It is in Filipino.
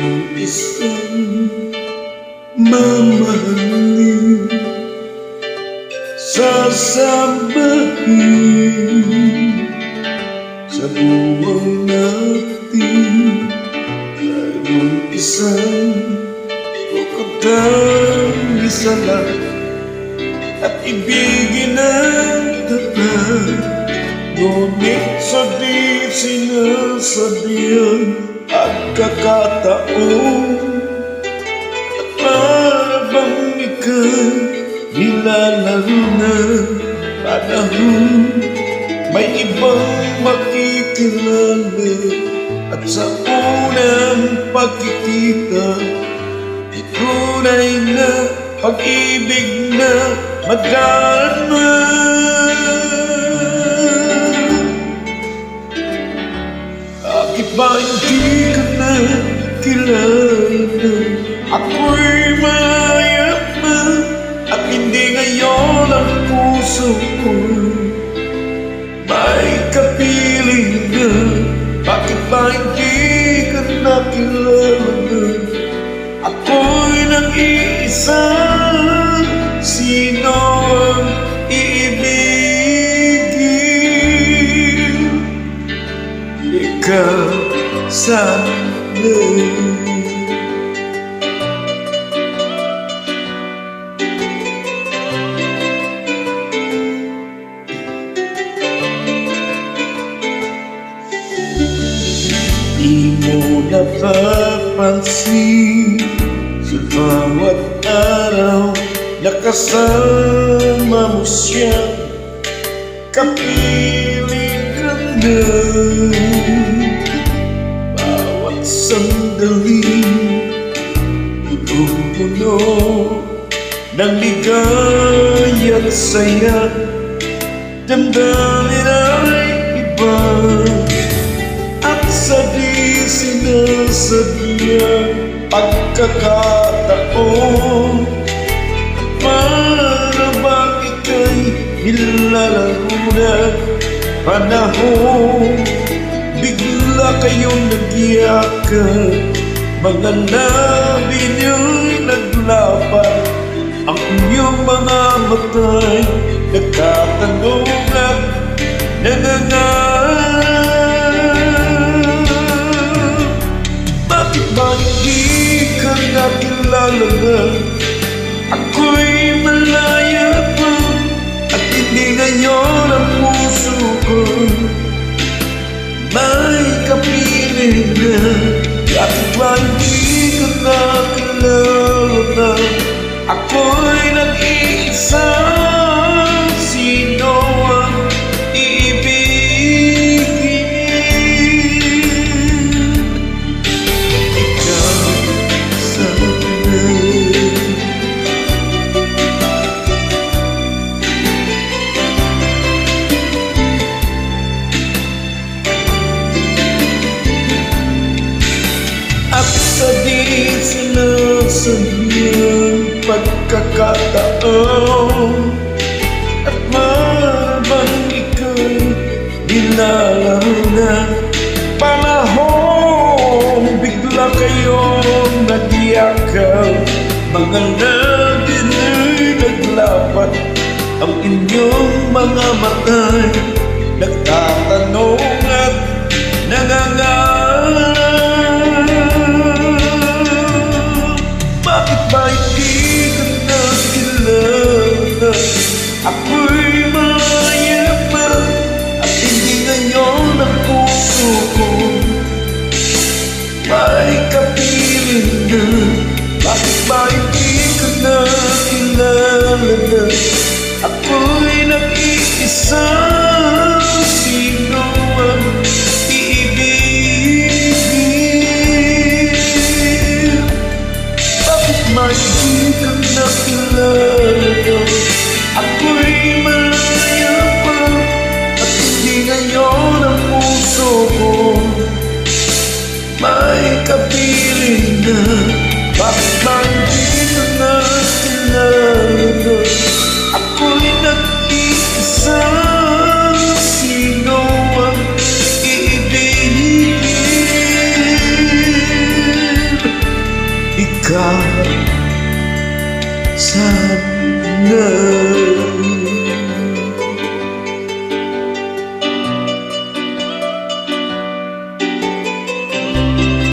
mayroong isang mamahalin, sasabahin sa buhay natin. Mayroong isang bukod ang isa lang at ibigin ang tapat. Ngunit sa di sinasabihan pagkakataon, at para bang ika'y nilalaro na panahon, may ibang makikilala. At sa unang pagkikita, tunay na pag-ibig na madarama. Bakit ba hindi ka na kilala? Ako'y mayaman at hindi ngayon ang puso ko may kapiling na. Bakit ba hindi ka na kilala? Ako'y nag-iisa, sino ang iibigin? Ikaw sana. Di mo napapansin sa bawat araw na kasama mo siya, kapiling ka na. Bawat sandali puno ng ligaya at saya, damdamin ay iba. At sa di sinasabihan pagkakataon, para bang ika'y nilalaro na panahon, bigla kayong nagyakan, mga labi niya'y naglaban, ang inyong mga mata'y nagtatanong at nangangarap. Bakit ba hindi ka nakilala na? Ako'y malaya pa at hindi ngayon ang puso ko may kapiling na. Bakit ba hindi ka nakilala na? Ako'y nag-iisa, sino ang iibigin? Ikaw sana. At sa di sinasabihan pagkakataon, at marabang ika'y nilalaro na panahon, bigla kayong nagyakaw, mga labi na'y naglapat, ang inyong mga mata'y nagtatanong at nangangarap. Bakit ba hindi ka nakilala? Ako'y mayaman at hindi ngayon ang puso ko may kapiling na. Bakit ba hindi ka nakilala na? Ako'y nag-iisa, sino ang iibigin? Bakit ba hindi ka nakilala? Ako'y malaya pa at hindi ngayon ang puso ko may kapiling na. Bakit ba hindi ka nakilala? Ako'y nag-iisa, sino ang iibigin? sana